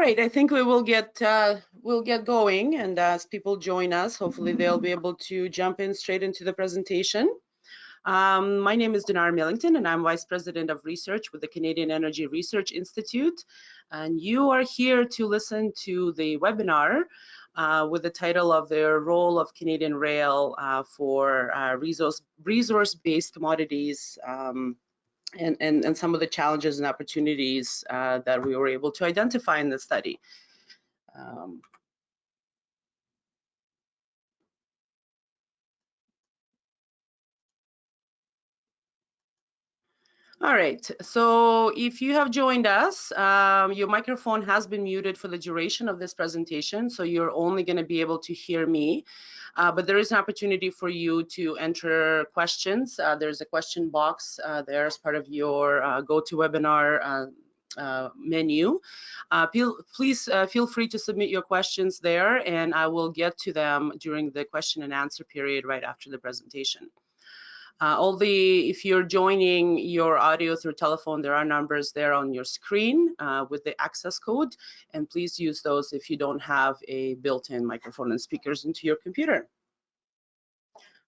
right, I think we'll get going, and as people join us, hopefully they'll be able to jump in straight into the presentation. My name is Dinar Millington, and I'm Vice President of Research with the Canadian Energy Research Institute. And you are here to listen to the webinar with the title of the role of Canadian Rail for resource-based commodities and some of the challenges and opportunities that we were able to identify in the study. All right, so if you have joined us, your microphone has been muted for the duration of this presentation, so you're only going to be able to hear me. But there is an opportunity for you to enter questions. There's a question box there as part of your GoToWebinar menu. Please feel free to submit your questions there, and I will get to them during the question and answer period right after the presentation. If you're joining your audio through telephone, there are numbers there on your screen with the access code, and please use those if you don't have a built-in microphone and speakers into your computer.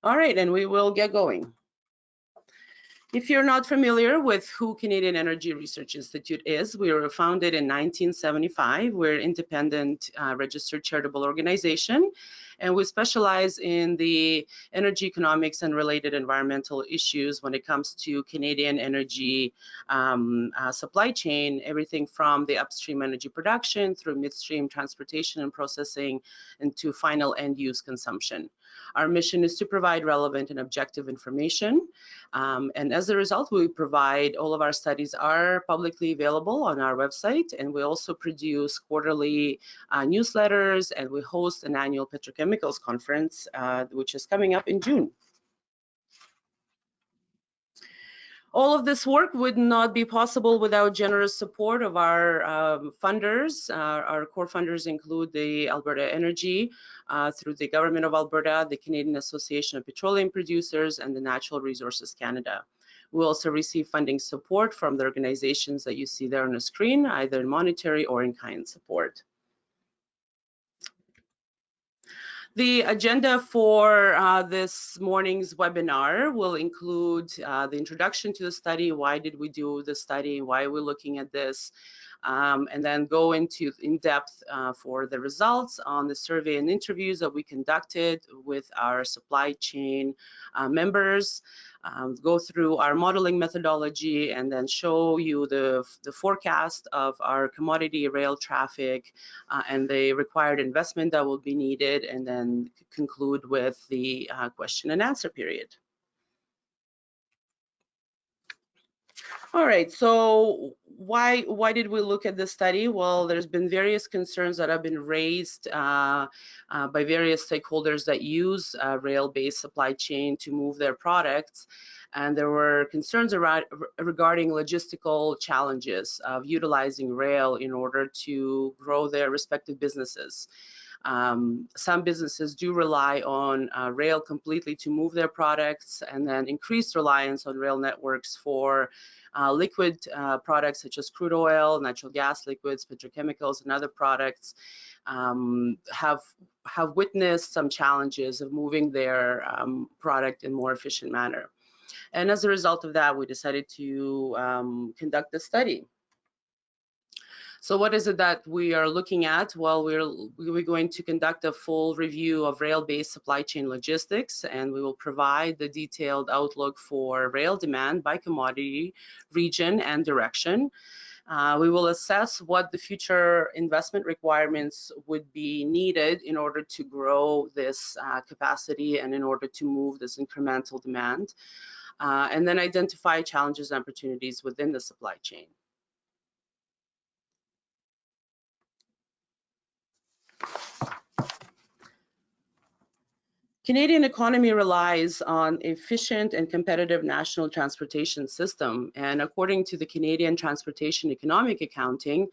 All right, and we will get going. If you're not familiar with who Canadian Energy Research Institute is, we were founded in 1975. We're an independent registered charitable organization, and we specialize in the energy economics and related environmental issues when it comes to Canadian energy supply chain, everything from the upstream energy production through midstream transportation and processing and to final end use consumption. Our mission is to provide relevant and objective information, and as a result, we provide all of our studies are publicly available on our website, and we also produce quarterly newsletters, and we host an annual Petrochemicals conference, which is coming up in June. All of this work would not be possible without generous support of our funders. Our core funders include the Alberta Energy, through the Government of Alberta, the Canadian Association of Petroleum Producers, and the Natural Resources Canada. We also receive funding support from the organizations that you see there on the screen, either in monetary or in-kind support. The agenda for this morning's webinar will include the introduction to the study, why did we do the study, why are we looking at this, and then go into in-depth for the results on the survey and interviews that we conducted with our supply chain members, go through our modeling methodology, and then show you the forecast of our commodity rail traffic and the required investment that will be needed, and then conclude with the question and answer period. All right, so why did we look at this study? Well, there's been various concerns that have been raised by various stakeholders that use rail-based supply chain to move their products. And there were concerns regarding logistical challenges of utilizing rail in order to grow their respective businesses. Some businesses do rely on rail completely to move their products, and then increased reliance on rail networks for liquid products such as crude oil, natural gas liquids, petrochemicals, and other products have witnessed some challenges of moving their product in a more efficient manner. And as a result of that, we decided to conduct the study. So what is it that we are looking at? Well, we're going to conduct a full review of rail-based supply chain logistics, and we will provide the detailed outlook for rail demand by commodity, region, and direction. We will assess what the future investment requirements would be needed in order to grow this capacity and in order to move this incremental demand, and then identify challenges and opportunities within the supply chain. Canadian economy relies on efficient and competitive national transportation system, and according to the Canadian Transportation Economic Accounting,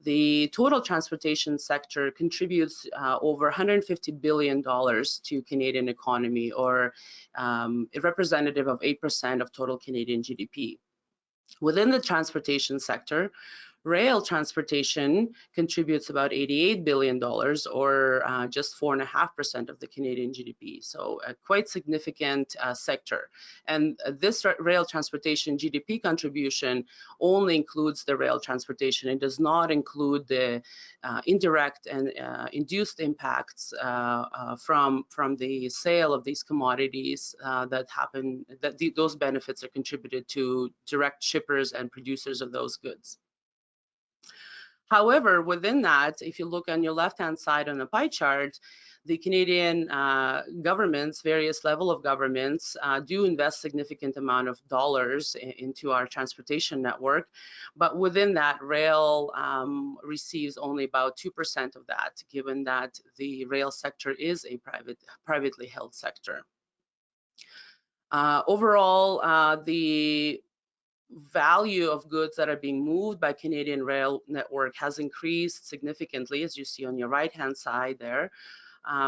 the total transportation sector contributes over $150 billion to Canadian economy, or a representative of 8% of total Canadian GDP. Within the transportation sector, Rail transportation contributes about $88 billion, or just 4.5% of the Canadian GDP. So a quite significant sector. And this rail transportation GDP contribution only includes the rail transportation. It does not include the indirect and induced impacts from the sale of these commodities that happen, that those benefits are contributed to direct shippers and producers of those goods. However, within that, if you look on your left-hand side on the pie chart, the Canadian governments, various level of governments, do invest significant amount of dollars into our transportation network, but within that, rail receives only about 2% of that, given that the rail sector is a privately held sector. Overall, the value of goods that are being moved by Canadian rail network has increased significantly, as you see on your right-hand side there,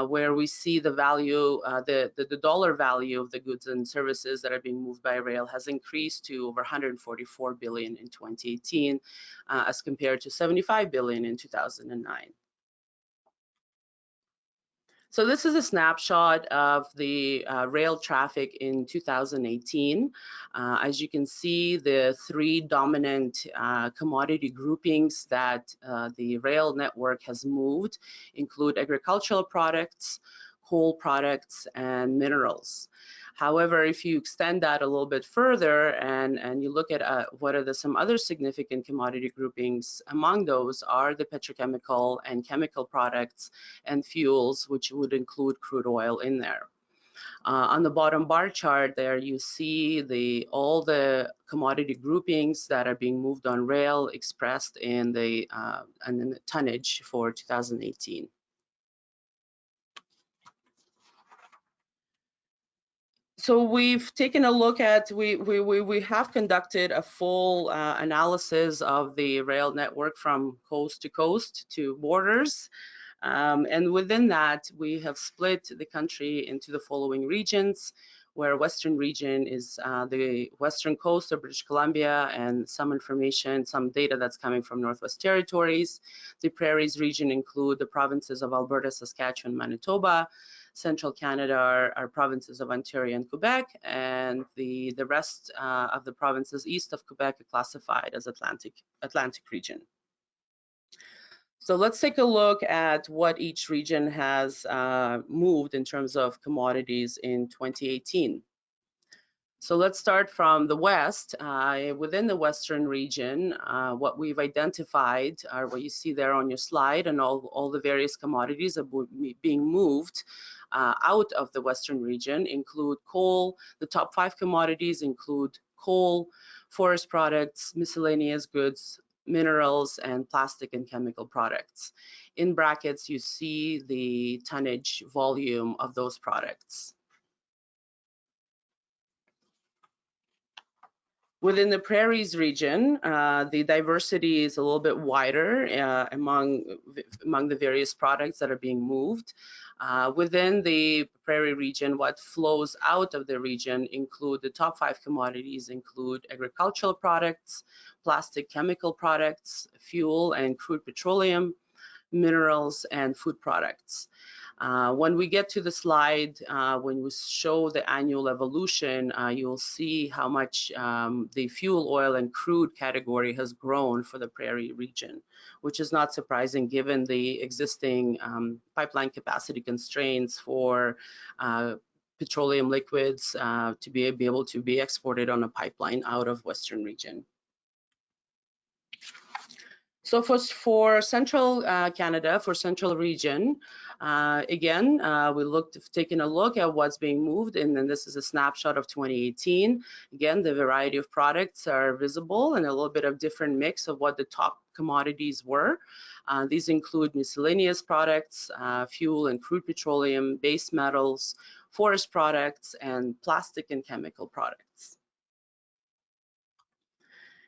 where we see the value, the dollar value of the goods and services that are being moved by rail has increased to over 144 billion in 2018, as compared to 75 billion in 2009. So this is a snapshot of the rail traffic in 2018. As you can see, the three dominant commodity groupings that the rail network has moved include agricultural products, coal products, and minerals. However, if you extend that a little bit further and you look at what are some other significant commodity groupings, among those are the petrochemical and chemical products and fuels, which would include crude oil in there. On the bottom bar chart there, you see all the commodity groupings that are being moved on rail expressed in the tonnage for 2018. So we've taken a look at, we have conducted a full analysis of the rail network from coast to coast to borders. And within that, we have split the country into the following regions, where Western region is the western coast of British Columbia and some information, some data that's coming from Northwest Territories. The Prairies region include the provinces of Alberta, Saskatchewan, Manitoba. Central Canada are provinces of Ontario and Quebec, and the rest of the provinces east of Quebec are classified as Atlantic region. So let's take a look at what each region has moved in terms of commodities in 2018. So let's start from the west. Within the western region, what we've identified are what you see there on your slide, and all the various commodities that are being moved out of the western region include coal. The top 5 commodities include coal, forest products, miscellaneous goods, minerals, and plastic and chemical products. In brackets, you see the tonnage volume of those products. Within the Prairies region, the diversity is a little bit wider among the various products that are being moved. Within the Prairie region, what flows out of the region include the top 5 commodities include agricultural products, plastic chemical products, fuel and crude petroleum, minerals, and food products. When we get to the slide, when we show the annual evolution, you'll see how much the fuel oil and crude category has grown for the Prairie region, which is not surprising given the existing pipeline capacity constraints for petroleum liquids to be able to be exported on a pipeline out of Western region. So for Central Canada, for Central region, again, taken a look at what's being moved, and then this is a snapshot of 2018. Again, the variety of products are visible and a little bit of different mix of what the top commodities were. These include miscellaneous products, fuel and crude petroleum, base metals, forest products, and plastic and chemical products.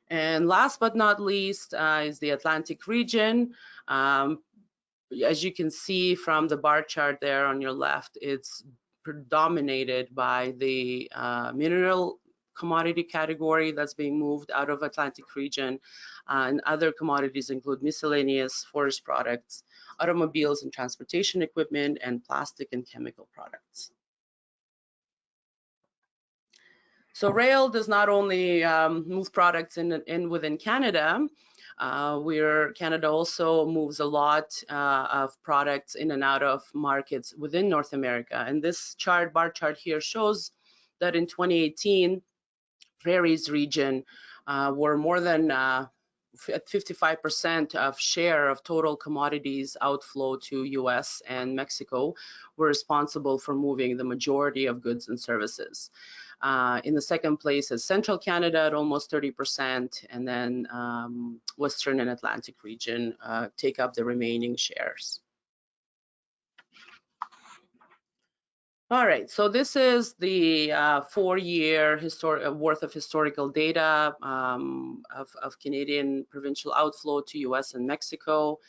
And last but not least is the Atlantic region. As you can see from the bar chart there on your left, it's predominated by the mineral commodity category that's being moved out of Atlantic region. And other commodities include miscellaneous forest products, automobiles and transportation equipment, and plastic and chemical products. So rail does not only move products in within Canada, Canada also moves a lot of products in and out of markets within North America. And this bar chart here shows that in 2018, Prairies region were more than 55% of share of total commodities outflow to US and Mexico were responsible for moving the majority of goods and services. In the second place is Central Canada at almost 30%, and then Western and Atlantic region take up the remaining shares. All right, so this is the 4-year worth of historical data of Canadian provincial outflow to US and Mexico.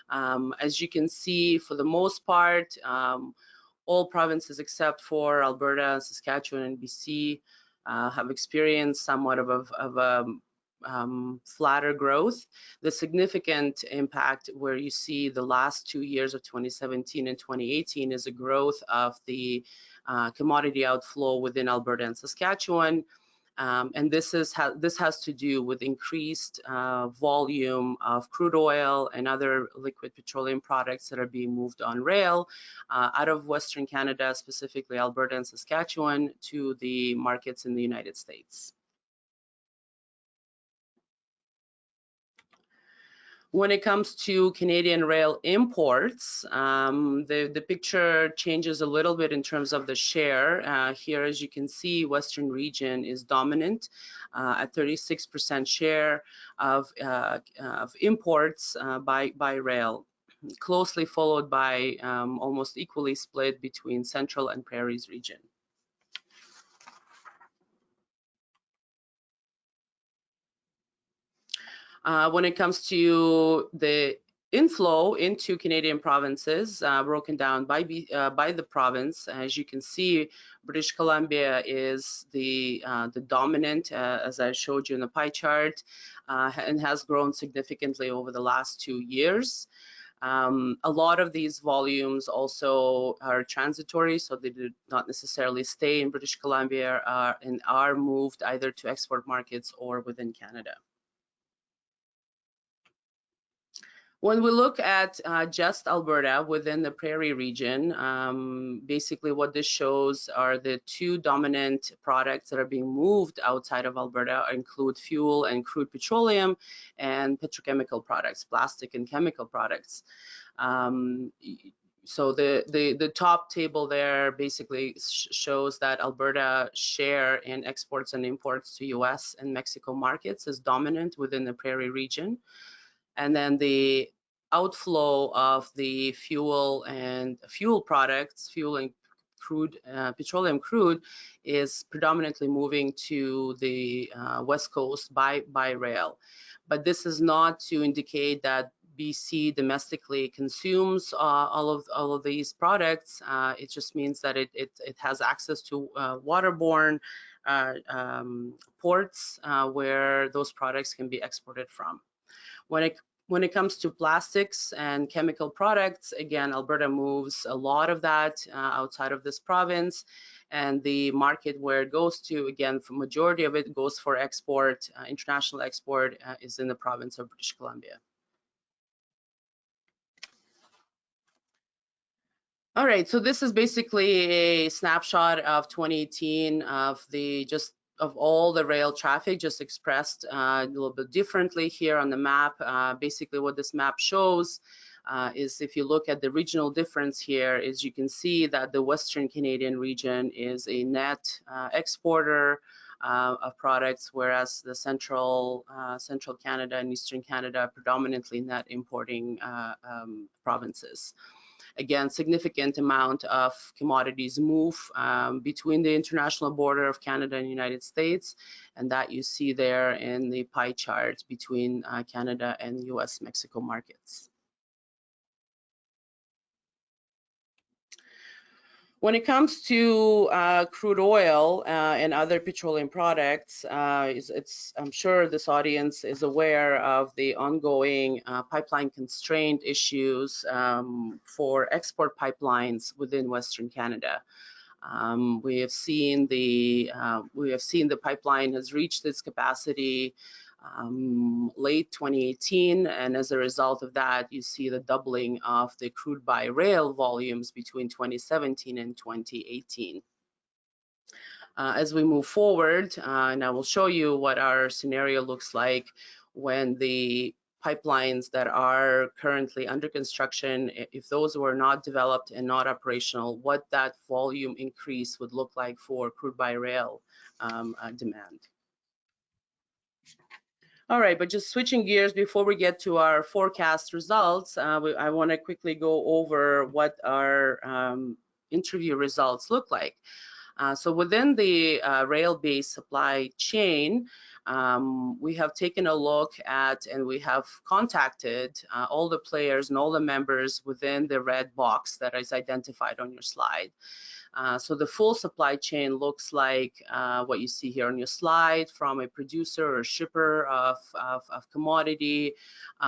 As you can see, for the most part, all provinces except for Alberta, Saskatchewan, and BC have experienced somewhat of a flatter growth. The significant impact where you see the last 2 years of 2017 and 2018 is a growth of the commodity outflow within Alberta and Saskatchewan. And this has to do with increased volume of crude oil and other liquid petroleum products that are being moved on rail out of Western Canada, specifically Alberta and Saskatchewan, to the markets in the United States. When it comes to Canadian rail imports, the picture changes a little bit in terms of the share. Here, as you can see, Western region is dominant at 36% share of imports by rail, closely followed by almost equally split between Central and Prairies region. When it comes to the inflow into Canadian provinces, broken down by the province, as you can see, British Columbia is the dominant, as I showed you in the pie chart, and has grown significantly over the last 2 years. A lot of these volumes also are transitory, so they do not necessarily stay in British Columbia and are moved either to export markets or within Canada. When we look at just Alberta within the Prairie region, basically what this shows are the 2 dominant products that are being moved outside of Alberta include fuel and crude petroleum and petrochemical products, plastic and chemical products. So the top table there basically shows that Alberta share in exports and imports to US and Mexico markets is dominant within the Prairie region. And then the outflow of the fuel and fuel products, fuel and crude, petroleum crude, is predominantly moving to the West Coast by rail. But this is not to indicate that BC domestically consumes all of these products. It just means that it has access to waterborne ports where those products can be exported from. When it comes to plastics and chemical products, again, Alberta moves a lot of that outside of this province, and the market where it goes to, again, for majority of it goes for export, international export, is in the province of British Columbia. All right, so this is basically a snapshot of 2018 of all the rail traffic, just expressed a little bit differently here on the map. Basically what this map shows is, if you look at the regional difference here, is you can see that the Western Canadian region is a net exporter of products, whereas the Central Canada and Eastern Canada are predominantly net importing provinces. Again, significant amount of commodities move between the international border of Canada and United States, and that you see there in the pie chart between Canada and US-Mexico markets. When it comes to crude oil and other petroleum products, I'm sure this audience is aware of the ongoing pipeline constraint issues for export pipelines within Western Canada. We have seen the pipeline has reached its capacity late 2018, and as a result of that, you see the doubling of the crude by rail volumes between 2017 and 2018. As we move forward, and I will show you what our scenario looks like when the pipelines that are currently under construction, if those were not developed and not operational, what that volume increase would look like for crude by rail demand. All right, but just switching gears before we get to our forecast results, I want to quickly go over what our interview results look like. So within the rail-based supply chain, we have taken a look at and we have contacted all the players and all the members within the red box that is identified on your slide. So the full supply chain looks like what you see here on your slide, from a producer or shipper of commodity,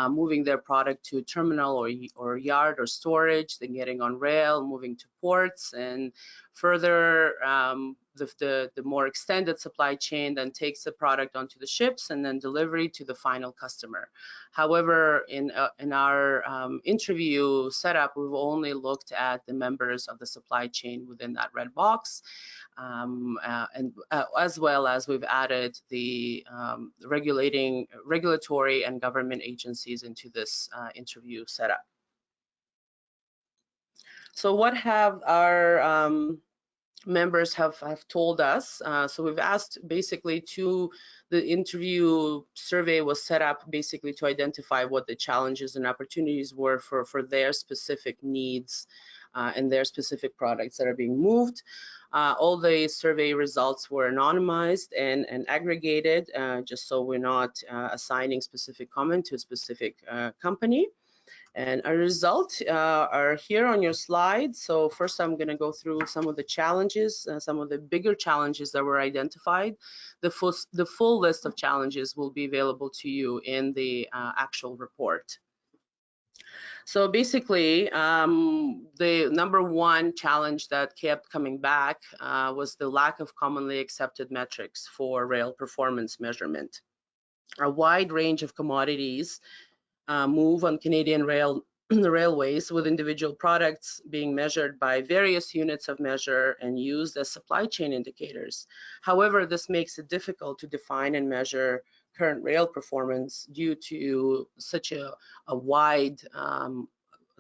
moving their product to terminal or yard or storage, then getting on rail, moving to ports, and further the more extended supply chain then takes the product onto the ships and then delivery to the final customer. However, in our interview setup, we've only looked at the members of the supply chain within that red box, as well as we've added the regulatory and government agencies into this interview setup. So what have our members have told us? So we've asked basically the interview survey was set up basically to identify what the challenges and opportunities were for their specific needs and their specific products that are being moved. All the survey results were anonymized and aggregated, just so we're not assigning specific comment to a specific company. And our results are here on your slide. So first I'm going to go through some of the challenges, some of the bigger challenges that were identified. The full list of challenges will be available to you in the actual report. So basically, the number one challenge that kept coming back was the lack of commonly accepted metrics for rail performance measurement. A wide range of commodities move on Canadian railways, with individual products being measured by various units of measure and used as supply chain indicators. However, this makes it difficult to define and measure current rail performance due to such a wide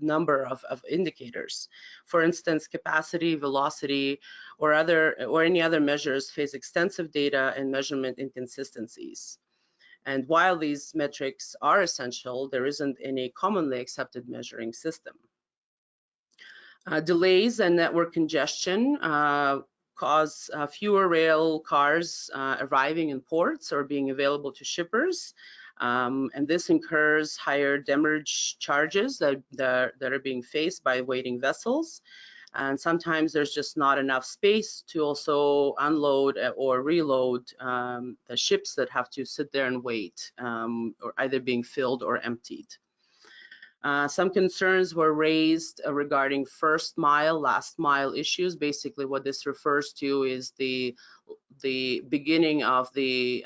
number of indicators. For instance, capacity, velocity, or any other measures face extensive data and measurement inconsistencies. And while these metrics are essential, there isn't any commonly accepted measuring system. Delays and network congestion cause fewer rail cars arriving in ports or being available to shippers. And this incurs higher demurrage charges that are being faced by waiting vessels. And sometimes there's just not enough space to also unload or reload the ships that have to sit there and wait, or either being filled or emptied. Some concerns were raised regarding first mile, last mile issues. Basically, what this refers to is the beginning of a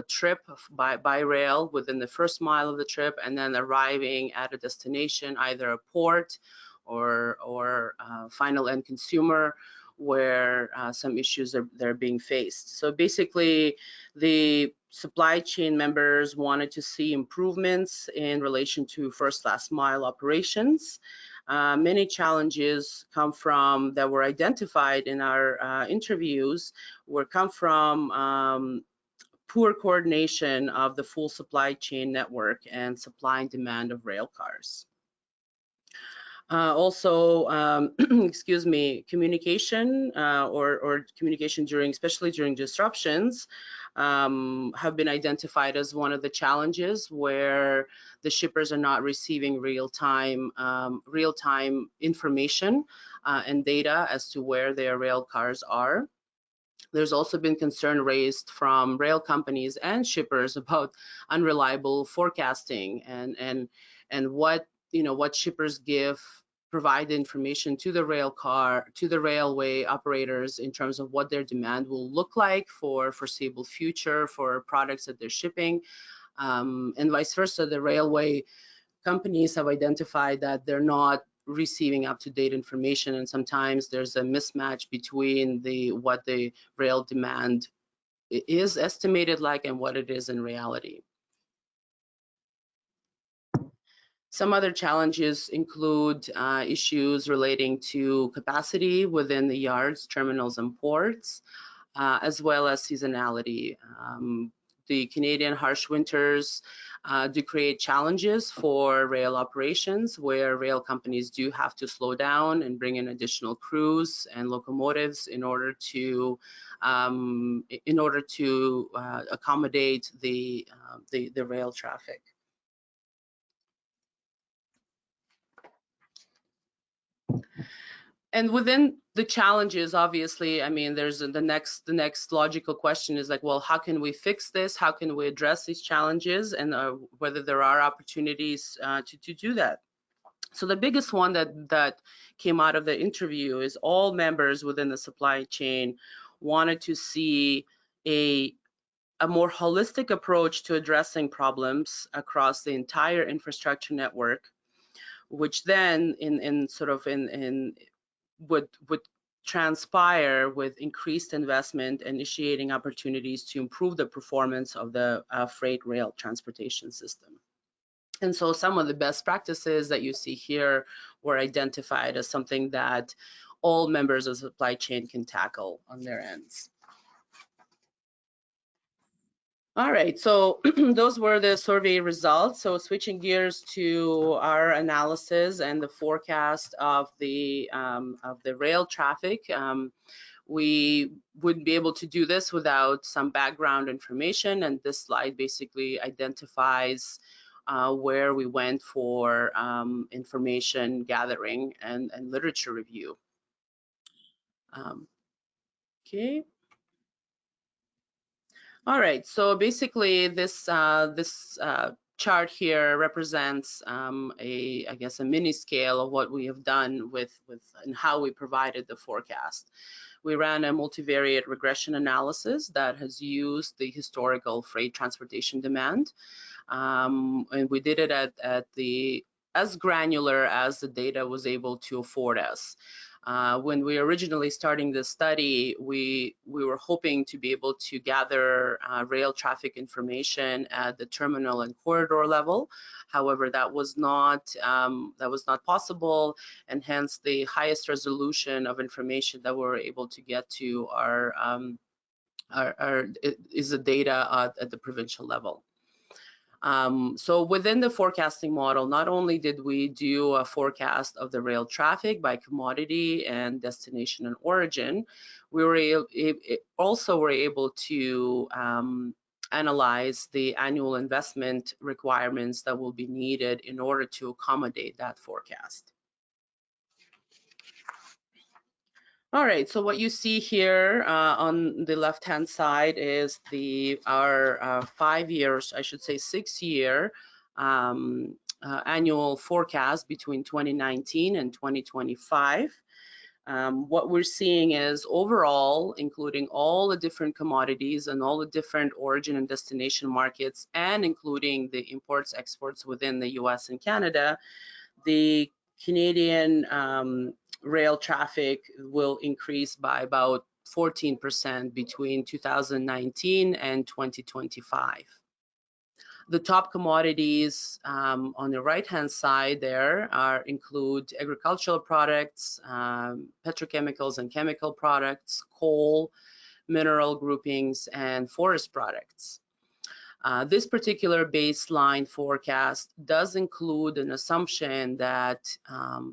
trip by rail within the first mile of the trip, and then arriving at a destination, either a port or final end consumer, where some issues are being faced. So basically, the supply chain members wanted to see improvements in relation to first last mile operations. Many challenges that were identified in our interviews come from poor coordination of the full supply chain network and supply and demand of rail cars. Excuse me, communication or communication especially during disruptions, have been identified as one of the challenges, where the shippers are not receiving real-time information and data as to where their rail cars are. There's also been concern raised from rail companies and shippers about unreliable forecasting and what shippers provide information to the railway operators in terms of what their demand will look like for foreseeable future for products that they're shipping, and vice versa. The railway companies have identified that they're not receiving up-to-date information, and sometimes there's a mismatch between what the rail demand is estimated like and what it is in reality. Some other challenges include issues relating to capacity within the yards, terminals, and ports, as well as seasonality. The Canadian harsh winters do create challenges for rail operations, where rail companies do have to slow down and bring in additional crews and locomotives in order to accommodate the rail traffic. And within the challenges, obviously, I mean, there's the next logical question is like, well, how can we fix this? How can we address these challenges, and whether there are opportunities to do that? So the biggest one that came out of the interview is all members within the supply chain wanted to see a more holistic approach to addressing problems across the entire infrastructure network, which then would transpire with increased investment, initiating opportunities to improve the performance of the freight rail transportation system. And so some of the best practices that you see here were identified as something that all members of the supply chain can tackle on their ends. All right, so those were the survey results. So switching gears to our analysis and the forecast of the rail traffic, we wouldn't be able to do this without some background information, and this slide basically identifies where we went for information gathering and literature review. Okay. All right, so basically this chart here represents I guess a mini scale of what we have done with and how we provided the forecast. We ran a multivariate regression analysis that has used the historical freight transportation demand, and we did it at as granular as the data was able to afford us. When we originally starting this study, we were hoping to be able to gather rail traffic information at the terminal and corridor level. However, that was not possible, and hence the highest resolution of information that we were able to get to is the data at the provincial level. So within the forecasting model, not only did we do a forecast of the rail traffic by commodity and destination and origin, we were also were able to analyze the annual investment requirements that will be needed in order to accommodate that forecast. All right, so what you see here on the left-hand side is our 5 years, I should say 6-year annual forecast between 2019 and 2025. What we're seeing is overall, including all the different commodities and all the different origin and destination markets, and including the imports, exports within the US and Canada, the Canadian rail traffic will increase by about 14% between 2019 and 2025. The top commodities on the right-hand side there include agricultural products, petrochemicals and chemical products, coal, mineral groupings, and forest products. This particular baseline forecast does include an assumption that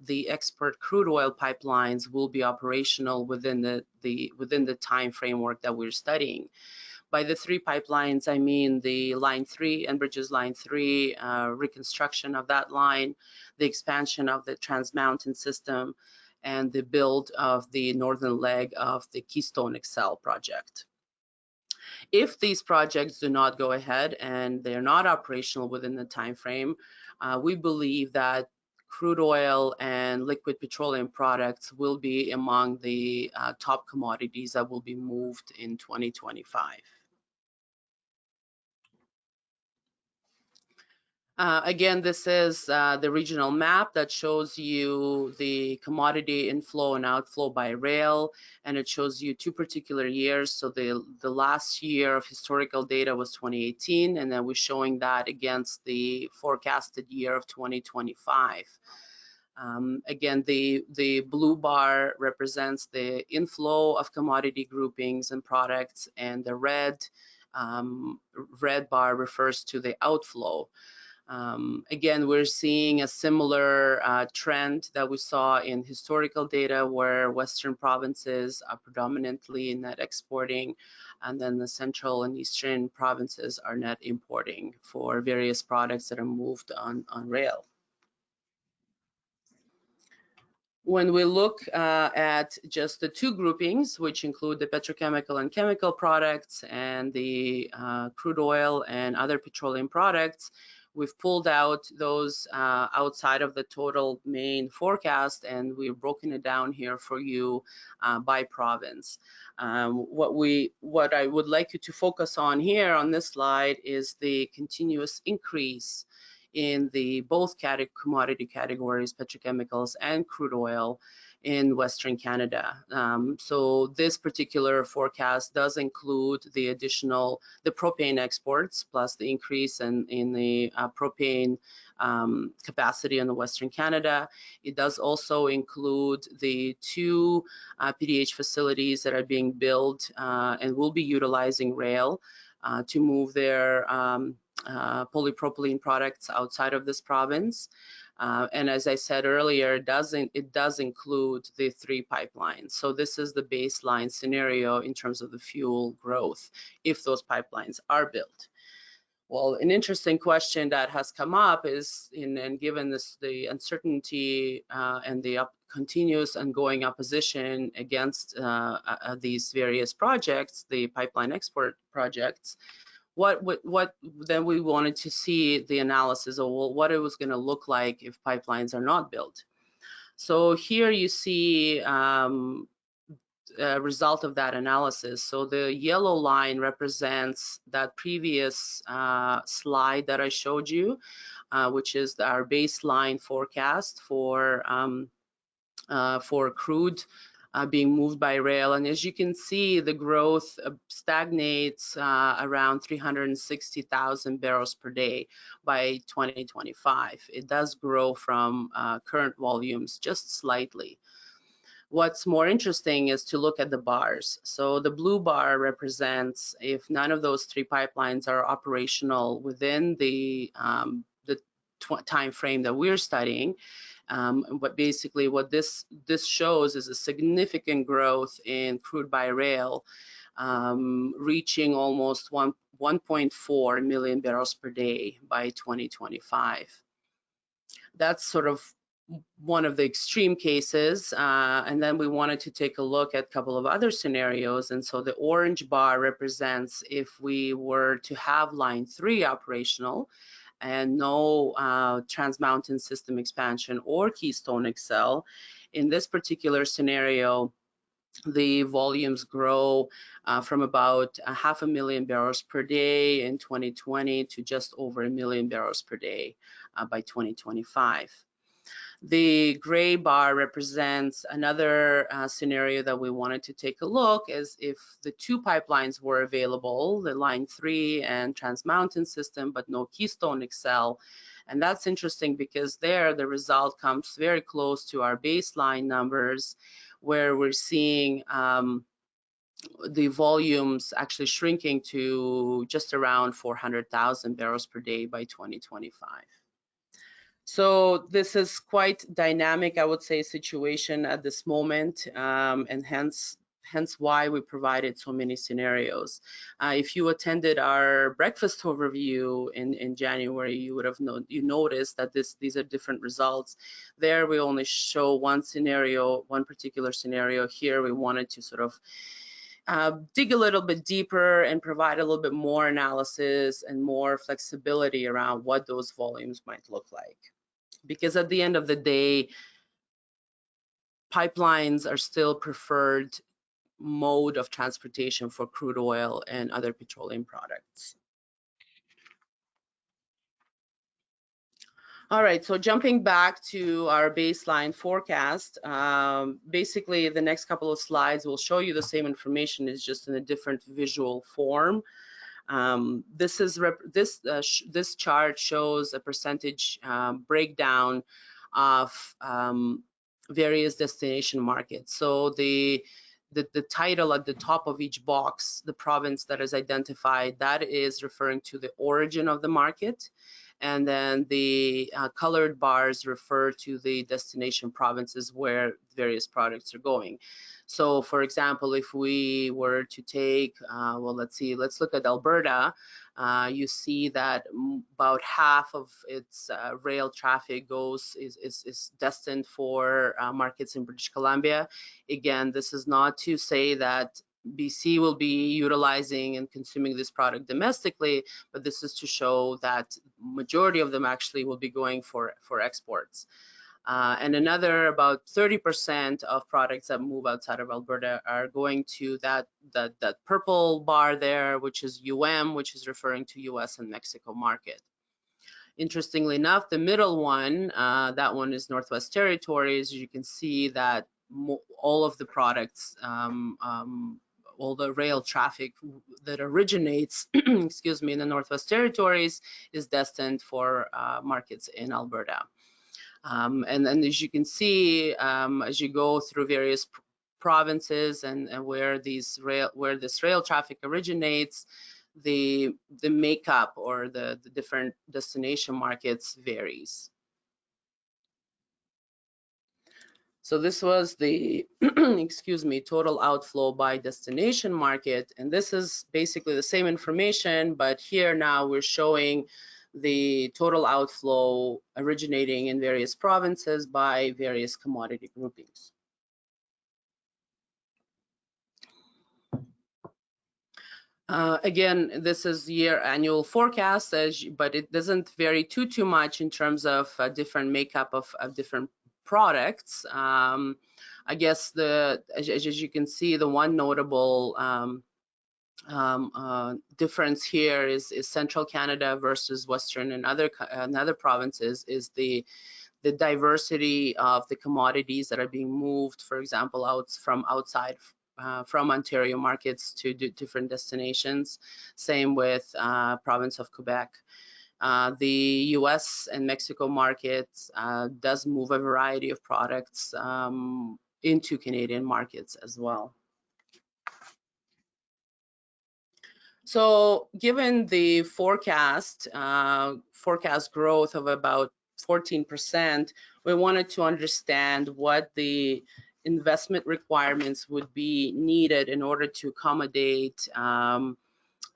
the export crude oil pipelines will be operational within the time framework that we're studying. By the 3 pipelines, I mean the Line 3, Enbridge's Line 3, reconstruction of that line, the expansion of the Trans Mountain system, and the build of the northern leg of the Keystone XL project. If these projects do not go ahead and they're not operational within the time frame, we believe that crude oil and liquid petroleum products will be among the top commodities that will be moved in 2025. Again, this is the regional map that shows you the commodity inflow and outflow by rail, and it shows you 2 particular years. So the last year of historical data was 2018, and then we're showing that against the forecasted year of 2025. Again, the blue bar represents the inflow of commodity groupings and products, and the red bar refers to the outflow. Again, we're seeing a similar trend that we saw in historical data, where Western provinces are predominantly net exporting, and then the central and eastern provinces are net importing for various products that are moved on rail. When we look at just the 2 groupings, which include the petrochemical and chemical products and the crude oil and other petroleum products, we've pulled out those outside of the total main forecast, and we've broken it down here for you by province. What I would like you to focus on here on this slide is the continuous increase in the both commodity categories, petrochemicals and crude oil, in Western Canada. So this particular forecast does include the propane exports, plus the increase in the propane capacity in the Western Canada. It does also include the 2 PDH facilities that are being built and will be utilizing rail to move their polypropylene products outside of this province. And as I said earlier, it does include the 3 pipelines. So this is the baseline scenario in terms of the fuel growth if those pipelines are built. Well, an interesting question that has come up is, and given the uncertainty and the continuous ongoing opposition against these various projects, the pipeline export projects, what then we wanted to see the analysis of, well, what it was going to look like if pipelines are not built. So here you see a result of that analysis. So the yellow line represents that previous slide that I showed you, which is our baseline forecast for crude being moved by rail. And as you can see, the growth stagnates around 360,000 barrels per day by 2025. It does grow from current volumes just slightly. What's more interesting is to look at the bars. So the blue bar represents if none of those 3 pipelines are operational within the time frame that we're studying. But basically what this shows is a significant growth in crude by rail, reaching almost 1.4 million barrels per day by 2025. That's sort of one of the extreme cases, and then we wanted to take a look at a couple of other scenarios. And so the orange bar represents if we were to have Line 3 operational and no Trans Mountain system expansion or Keystone XL. In this particular scenario, the volumes grow from about 500,000 barrels per day in 2020 to just over 1 million barrels per day by 2025. The gray bar represents another scenario that we wanted to take a look, as if the 2 pipelines were available, the Line 3 and Trans Mountain system, but no Keystone XL. And that's interesting because there the result comes very close to our baseline numbers, where we're seeing the volumes actually shrinking to just around 400,000 barrels per day by 2025. So this is quite dynamic, I would say, situation at this moment, and hence hence why we provided so many scenarios. If you attended our breakfast overview in January, you would have noticed that these are different results. There we only show one scenario, one particular scenario. Here we wanted to sort of dig a little bit deeper and provide a little bit more analysis and more flexibility around what those volumes might look like. Because at the end of the day, pipelines are still preferred mode of transportation for crude oil and other petroleum products. All right, so jumping back to our baseline forecast, basically the next couple of slides will show you the same information, is just in a different visual form. This chart shows a percentage breakdown of various destination markets. So the title at the top of each box, the province that is identified, that is referring to the origin of the market. And then the colored bars refer to the destination provinces where various products are going. So for example, if we were to take, well, let's look at Alberta. You see that about half of its rail traffic is destined for markets in British Columbia. Again, this is not to say that BC will be utilizing and consuming this product domestically, but this is to show that majority of them actually will be going for exports. And another about 30% of products that move outside of Alberta are going to that purple bar there, which is which is referring to US and Mexico market. Interestingly enough, the middle one, that one is Northwest Territories. You can see that all of the products, all the rail traffic that originates, excuse me, in the Northwest Territories is destined for markets in Alberta. And then as you can see, as you go through various provinces and where this rail traffic originates, the makeup or the different destination markets varies. So this was the, excuse me, total outflow by destination market. And this is basically the same information, but here now we're showing the total outflow originating in various provinces by various commodity groupings. Again, this is year annual forecast, but it doesn't vary too much in terms of different makeup of different products. I guess as you can see, the one notable difference here is Central Canada versus Western and other provinces is the diversity of the commodities that are being moved, for example, from Ontario markets to different destinations. Same with province of Quebec. The US and Mexico markets does move a variety of products into Canadian markets as well. So given the forecast growth of about 14%, we wanted to understand what the investment requirements would be needed in order to accommodate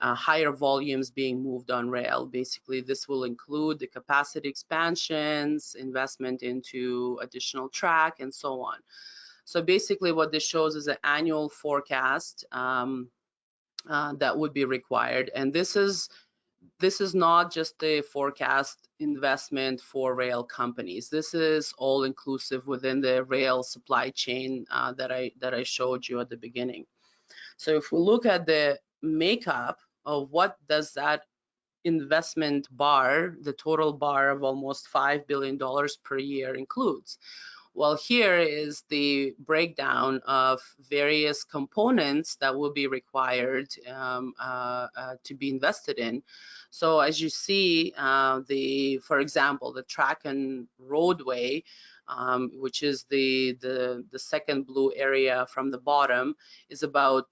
higher volumes being moved on rail. Basically, this will include the capacity expansions, investment into additional track, and so on. So basically what this shows is an annual forecast that would be required. And this is not just the forecast investment for rail companies. This is all inclusive within the rail supply chain that I showed you at the beginning. So if we look at the makeup of what does that investment bar, the total bar of almost $5 billion per year includes. Well, here is the breakdown of various components that will be required to be invested in. So as you see, for example, the track and roadway, which is the second blue area from the bottom, is about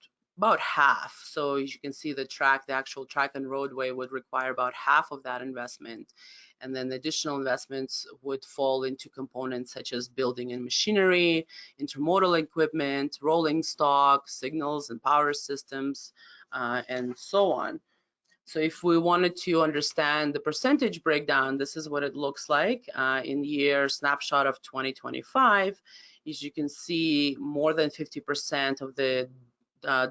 half. So as you can see, the actual track and roadway would require about half of that investment. And then additional investments would fall into components such as building and machinery, intermodal equipment, rolling stock, signals and power systems, and so on. So if we wanted to understand the percentage breakdown, this is what it looks like in year snapshot of 2025. As you can see, more than 50% of the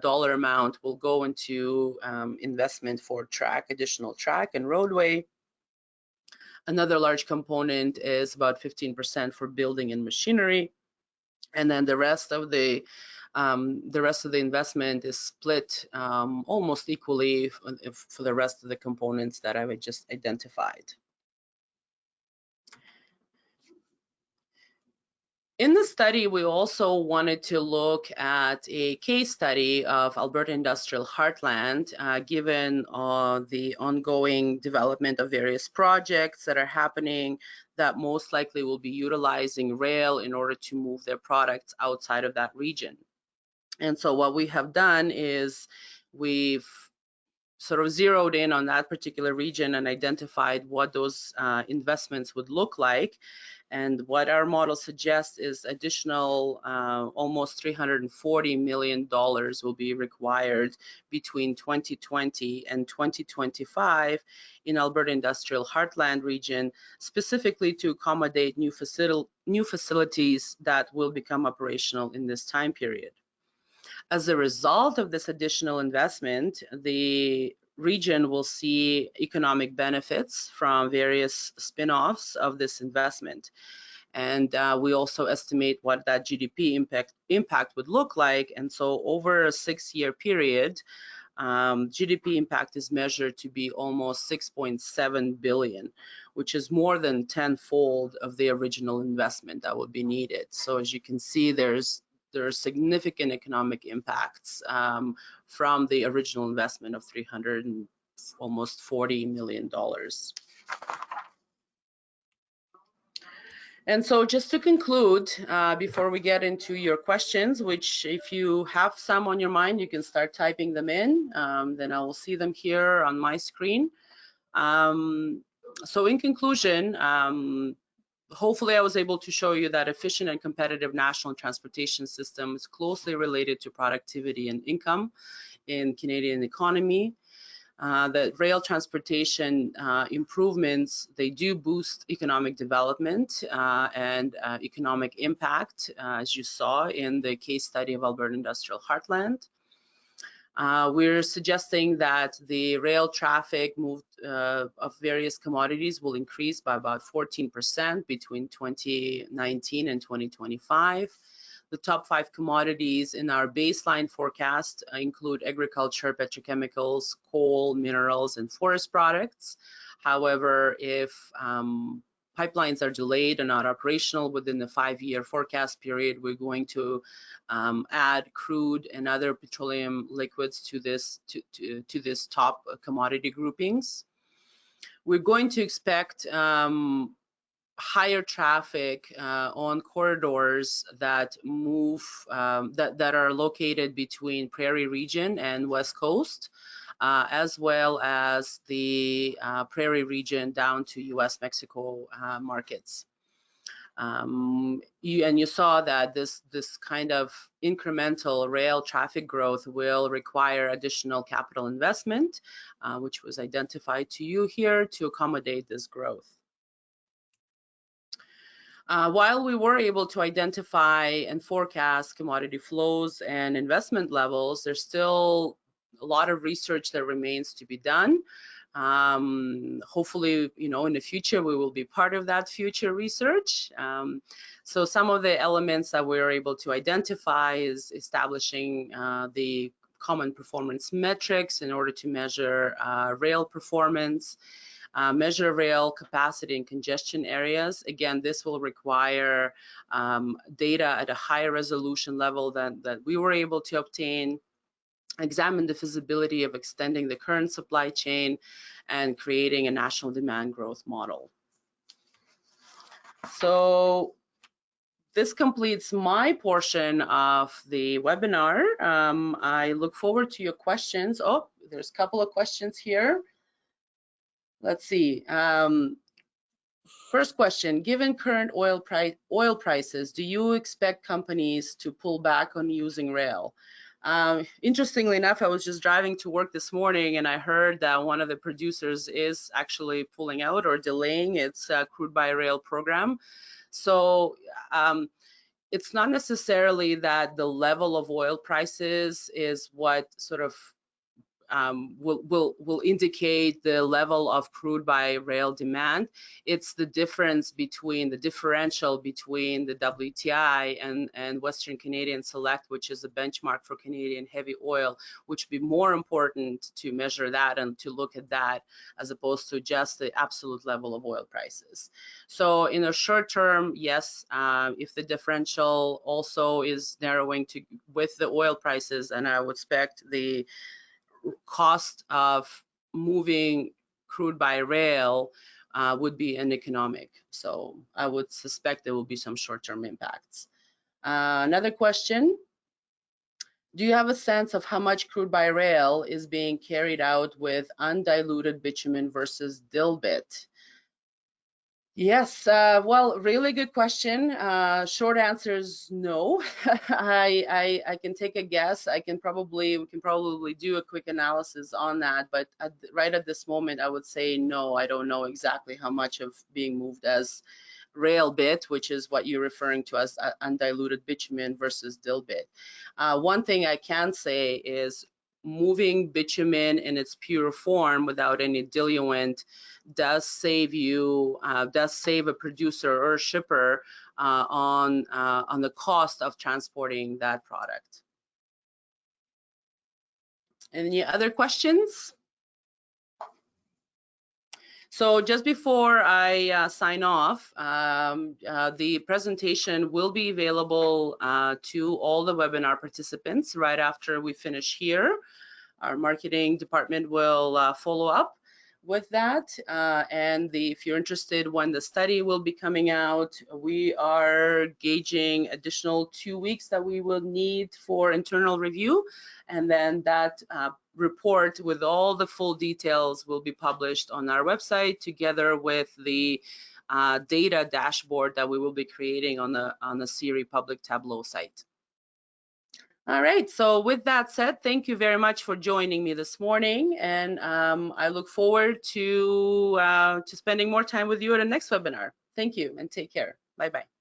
dollar amount will go into investment for additional track and roadway. Another large component is about 15% for building and machinery. And then the rest of the investment is split almost equally for the rest of the components that I've just identified. In the study, we also wanted to look at a case study of Alberta Industrial Heartland, given the ongoing development of various projects that are happening that most likely will be utilizing rail in order to move their products outside of that region. And so what we have done is we've sort of zeroed in on that particular region and identified what those investments would look like. And what our model suggests is additional almost $340 million will be required between 2020 and 2025 in Alberta Industrial Heartland region, specifically to accommodate new facilities that will become operational in this time period. As a result of this additional investment, the region will see economic benefits from various spin-offs of this investment. And we also estimate what that GDP impact would look like. And so over a 6-year period, GDP impact is measured to be almost 6.7 billion, which is more than tenfold of the original investment that would be needed. So as you can see, there are significant economic impacts from the original investment of almost $40 million. And so just to conclude, before we get into your questions, which if you have some on your mind, you can start typing them in, then I will see them here on my screen. So in conclusion, hopefully I was able to show you that efficient and competitive national transportation system is closely related to productivity and income in Canadian economy. That rail transportation improvements, they do boost economic development and economic impact, as you saw in the case study of Alberta Industrial Heartland. We're suggesting that the rail traffic moved of various commodities will increase by about 14% between 2019 and 2025. The top 5 commodities in our baseline forecast include agriculture, petrochemicals, coal, minerals, and forest products. However, if pipelines are delayed and not operational within the 5-year forecast period, we're going to add crude and other petroleum liquids to this top commodity groupings. We're going to expect higher traffic on corridors that move that are located between Prairie Region and West Coast, as well as the Prairie Region down to US-Mexico markets. You saw that this kind of incremental rail traffic growth will require additional capital investment, which was identified to you here to accommodate this growth. While we were able to identify and forecast commodity flows and investment levels, there's still a lot of research that remains to be done. Hopefully, in the future, we will be part of that future research. So some of the elements that we were able to identify is establishing the common performance metrics in order to measure rail performance, measure rail capacity in congestion areas. Again, this will require data at a higher resolution level than that we were able to obtain, examine the feasibility of extending the current supply chain, and creating a national demand growth model. So this completes my portion of the webinar. I look forward to your questions. Oh, there's a couple of questions here. Let's see. First question, given current oil prices, do you expect companies to pull back on using rail? Interestingly enough, I was just driving to work this morning and I heard that one of the producers is actually pulling out or delaying its crude by rail program. So it's not necessarily that the level of oil prices is what sort of will indicate the level of crude by rail demand. It's the difference between the differential between the WTI and Western Canadian Select, which is a benchmark for Canadian heavy oil, which would be more important to measure that and to look at that as opposed to just the absolute level of oil prices. So in the short term, yes, if the differential also is narrowing to with the oil prices, and I would expect the cost of moving crude by rail would be uneconomic. So I would suspect there will be some short-term impacts. Another question. Do you have a sense of how much crude by rail is being carried out with undiluted bitumen versus dilbit? Yes, well, really good question. Short answer is no. I can take a guess. We can probably do a quick analysis on that, but right at this moment, I would say no. I don't know exactly how much of being moved as rail bit, which is what you're referring to as undiluted bitumen versus dilbit. One thing I can say is moving bitumen in its pure form without any diluent does save a producer or a shipper on the cost of transporting that product. Any other questions? So just before I sign off, the presentation will be available to all the webinar participants right after we finish here. Our marketing department will follow up with that. And if you're interested when the study will be coming out, we are gauging additional 2 weeks that we will need for internal review. And then that report with all the full details will be published on our website together with the data dashboard that we will be creating on the CERI public Tableau site. All right, so with that said, thank you very much for joining me this morning, and I look forward to spending more time with you at the next webinar. Thank you and take care. Bye-bye.